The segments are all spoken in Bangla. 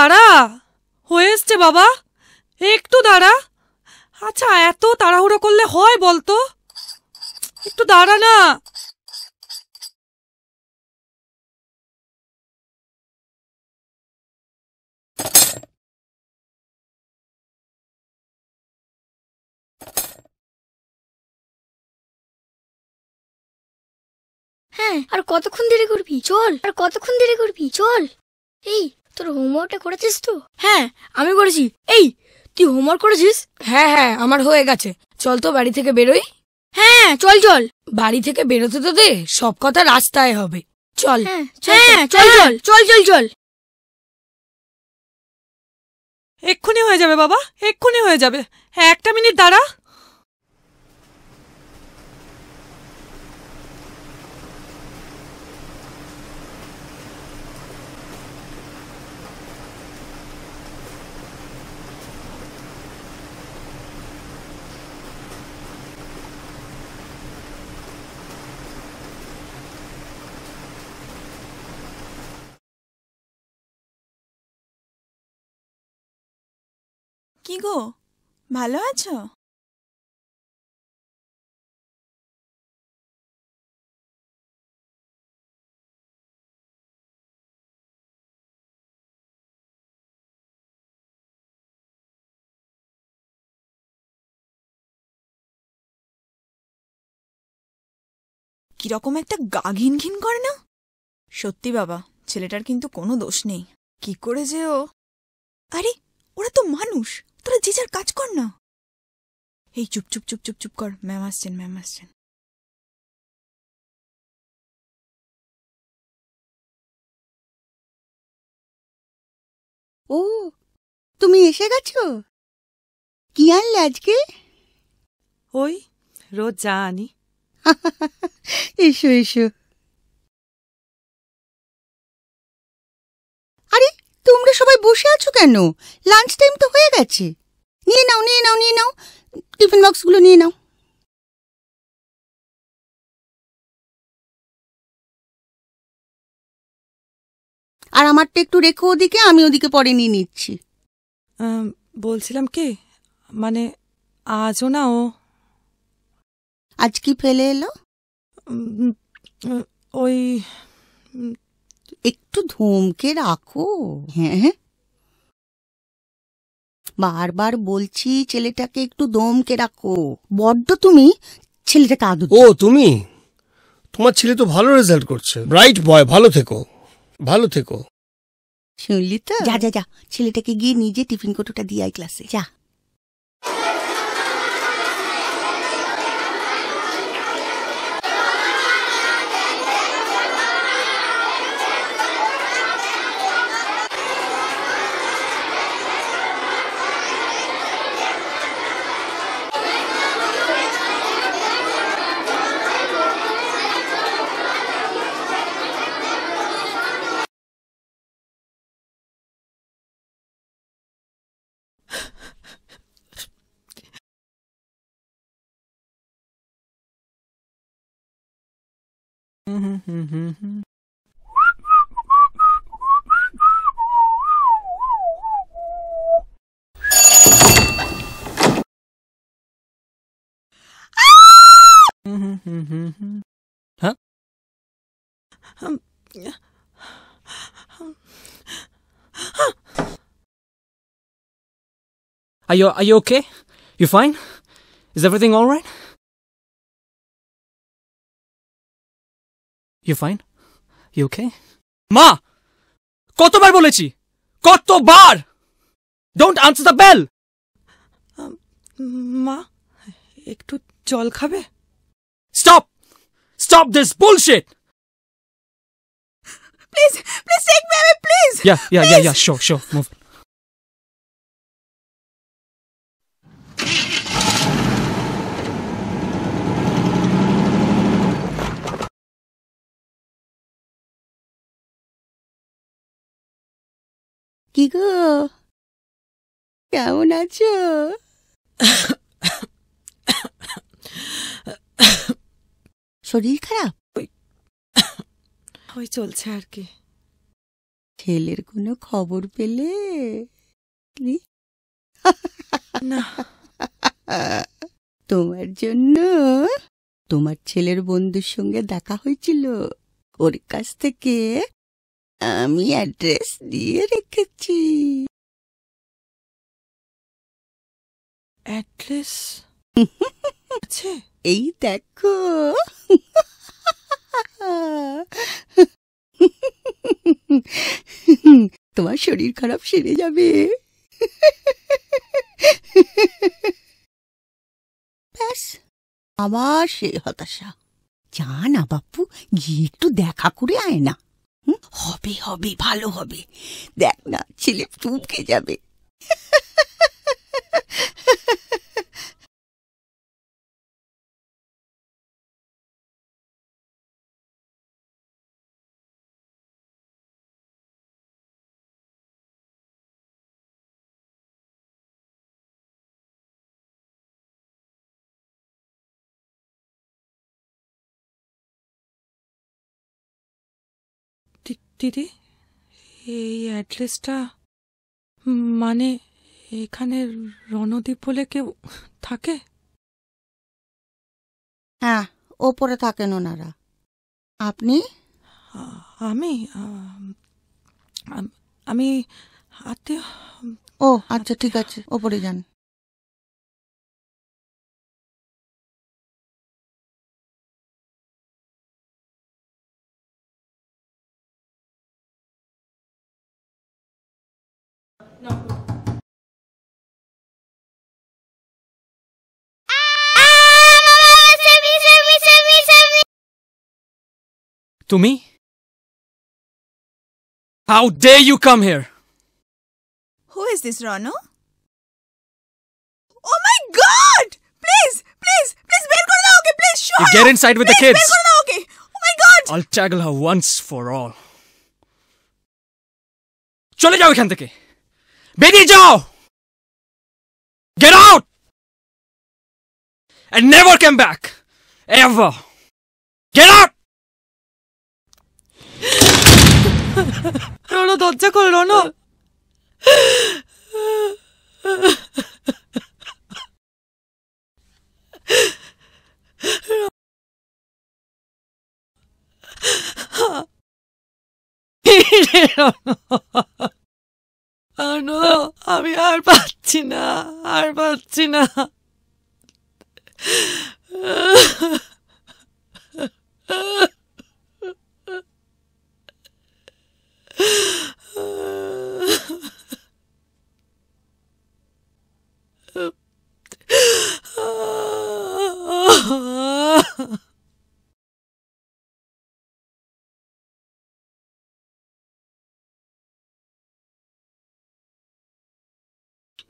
দাঁড়া, হয়ে এসছে বাবা, একটু দাঁড়া। আচ্ছা, এত তাড়াহুড়ো করলে হয় বলতো? একটু দাঁড়া না। হ্যাঁ, আর কতক্ষণ দেরি করবি? চল। আর কতক্ষণ দেরি করবি? চল। এই, তোর হোমওয়ার্কটা করেছিস তো? হ্যাঁ, আমি করেছি। এই, তুই হোমওয়ার্ক করেছিস? হ্যাঁ হ্যাঁ, আমার হয়ে গেছে। চল তো বাড়ি থেকে বেরোই। হ্যাঁ, চল চল। বাড়ি থেকে বেরোতে তো দে, সব কথা রাস্তায় হবে। চল। হ্যাঁ চল চল চল চল চল। এক্ষুনি হয়ে যাবে বাবা, এক্ষুনি হয়ে যাবে। হ্যাঁ, একটা মিনিট দাঁড়া। কি গো, ভালো আছো? কিরকম একটা গা ঘিন ঘিন করে না? সত্যি বাবা, ছেলেটার কিন্তু কোনো দোষ নেই। কি করে যে ও... আরে, ওরা তো মানুষ, তোরা যে যার কাজ কর না। এই চুপ চুপ চুপ চুপ চুপ কর, ম্যাম আসছেন, ম্যাম আসছেন। ও, তুমি এসে গেছো? কি আনলে আজকে? ওই রোজ যা আনি। এসো এসো। আরে, তোমরা সবাই বসে আছো কেন? লাঞ্চ টাইম তো হয়ে গেছে। নিয়ে নাও নিয়ে নাও নিয়ে নাও, টিফিন বক্সগুলো নিয়ে নাও। আর আমারটা একটু রেখো ওদিকে, আমি ওদিকে পরে নিয়ে নিচ্ছি। বলছিলাম কি, মানে আজও না ও... আজ কি ফেলে এলো? ওই একটু ধমকে রাখো। হ্যাঁ, বারবার বলছি ছেলেটাকে একটু দমকে রাখো। বড্ড তুমি ছেলেটাকে আদর। ও তুমি, তোমার ছেলে তো ভালো রেজাল্ট করছে। ব্রাইট বয়, ভালো থেকো, ভালো থেকো। শুনলি তো? যা যা যা, ছেলেটাকে গিয়ে নিজে টিফিন কোটোটা দিয়ে আয় ক্লাসে, যা। হ্যাঁ, Are you okay? You fine? Is everything all right? You fine? You okay? মা, কতবার বলেছি, কতবার! Don't answer the bell! মা, একটু জল খাবে? Stop! Stop this bullshit! Please, please take me away, please. Yeah, sure, move. কি গো, কেমন আছো? শরীর খারাপ? ওই চলছে আর কি। ছেলের কোনো খবর পেলে? না। তোমার জন্য তোমার ছেলের বন্ধুর সঙ্গে দেখা হয়েছিল, ওর কাছ থেকে আমি অ্যাড্রেস দিয়ে রেখেছি। অ্যাড্রেস আছে? এই দেখো। তোমার শরীর খারাপ সেরে যাবে। ব্যাস, আবার সেই হতাশা। যা না বাপু, গিয়ে একটু দেখা করে আয় না। হবে হবে, ভালো হবে। দেখ না, ছেলে চুপকে যাবে। দিদি, এই অ্যাড্রেসটা মানে এখানে রণদীপ বলে কেউ থাকে? হ্যাঁ, ওপরে থাকেন ওনারা। আপনি? আমি আমি আত্মীয়। ও আচ্ছা, ঠিক আছে, ওপরে যান। তুমি? How dare you come here? Who is this, Rano? Oh my God! Please, please, please, bear kore dao, okay? Please, show You her. get inside with the Please, kids. bear kore dao, okay? Oh my God! I'll tackle her once for all. চলে যাও এখান থেকে, বেরিয়ে যাও, get out and never come back ever. Get out. রণ, দরজা খোল রণ। আমি আর পাচ্ছি না, আর পাচ্ছি না।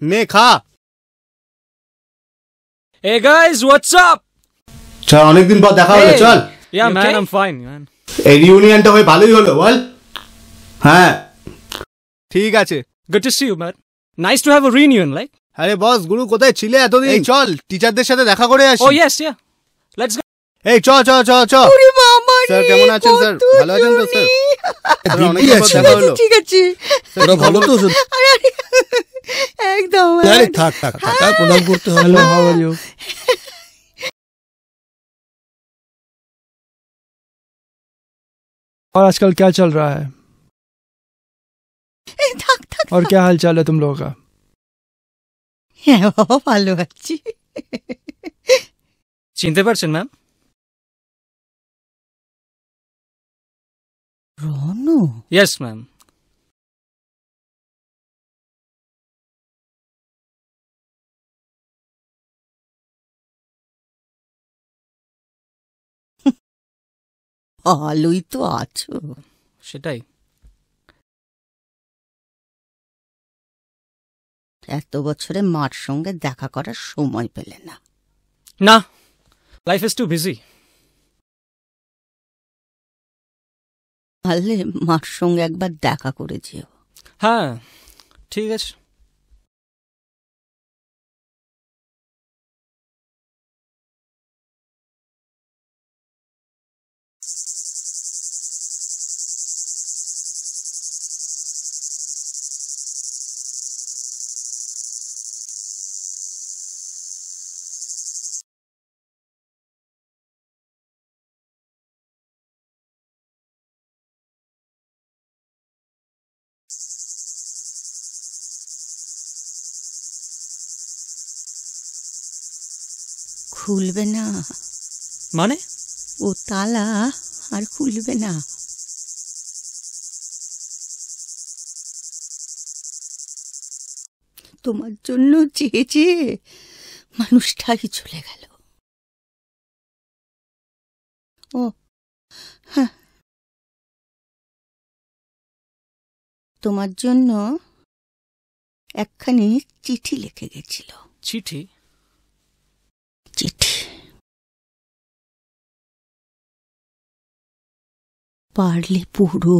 নে খা। Hey guys, what's up? চল, অনেকদিন পর দেখা হলো। চল। Yeah You man, okay? I'm fine man. এই রিউনিয়নটা হয়ে ভালোই হলো বল। হ্যাঁ, ঠিক আছে। Good to see you man. Nice to have a reunion like. আরে বস, গুরু কোথায় ছিলে এতদিন? এই চল, টিচারদের সাথে দেখা করে আসি। Oh yes, yeah. Let's go. এই চ চ চ চ। ওরে বাবা রে, স্যার কেমন আছেন স্যার? কত ভালো আছেন তো স্যার? জনি। অনেকদিন পর দেখা হলো। ঠিক আছে। ওরা ভালো তো? আরে, আরে, একদম। আরে থাক থাক থাক, আর প্রণাম করতে হবে না। How are you? और आजकल क्या चल रहा है থাক থাক। और क्या हाल चाल है तुम लोगों का? হ্যাঁ বাবা, ভালো আছি। চিনতে পারছেন ম্যাম? রনু? Yes ma'am. ভালোই তো আছো। সেটাই। এত বছরে মার সঙ্গে দেখা করার সময় পেলে না? না, লাইফ ইজ টু বিজি। পারলে মার সঙ্গে একবার দেখা করে যেও। হ্যাঁ ঠিক আছে। খুলবে না, মানে? ও তালা আর খুলবে না। তোমার জন্য চেয়ে চেয়ে মানুষটাই চলে গেল। ও হ্যাঁ, তোমার জন্য একখানি চিঠি লিখে গেছিল। চিঠি? চিঠি পারলে পুরো।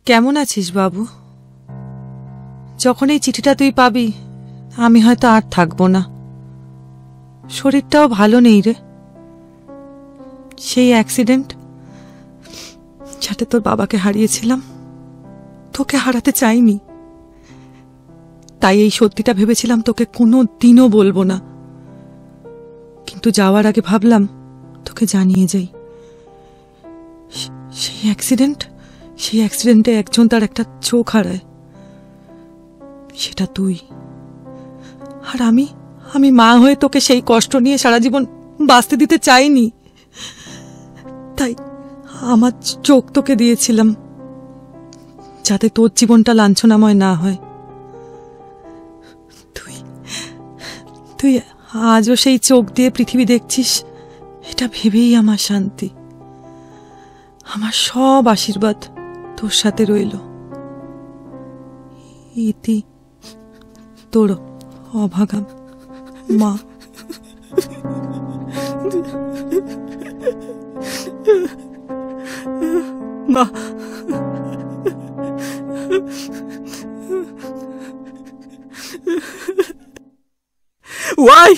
কেমন আছিস বাবু? যখন এই চিঠিটা তুই পাবি আমি হয়তো আর থাকবো না। শরীরটাও ভালো নেই রে। সেই অ্যাক্সিডেন্ট যাতে তোর বাবাকে হারিয়েছিলাম, তোকে হারাতে চাইনি। তাই এই সত্যিটা ভেবেছিলাম তোকে কোনো দিনও বলবো না, কিন্তু যাওয়ার আগে ভাবলাম তোকে জানিয়ে যাই। সেই অ্যাক্সিডেন্টে একজন তার একটা চোখ হারায়, সেটা তুই। আর আমি মা হয়ে তোকে সেই কষ্ট নিয়ে সারা জীবন বাঁচতে দিতে চাইনি, তাই আমার চোখ তোকে দিয়েছিলাম যাতে তোর জীবনটা লাঞ্ছনাময় না হয়। তুই আজও সেই চোখ দিয়ে পৃথিবী দেখছিস, এটা ভেবেই আমার শান্তি। আমার সব আশীর্বাদ তোর সাথে রইল। ইতি তোর অভাগা মা। মা, why?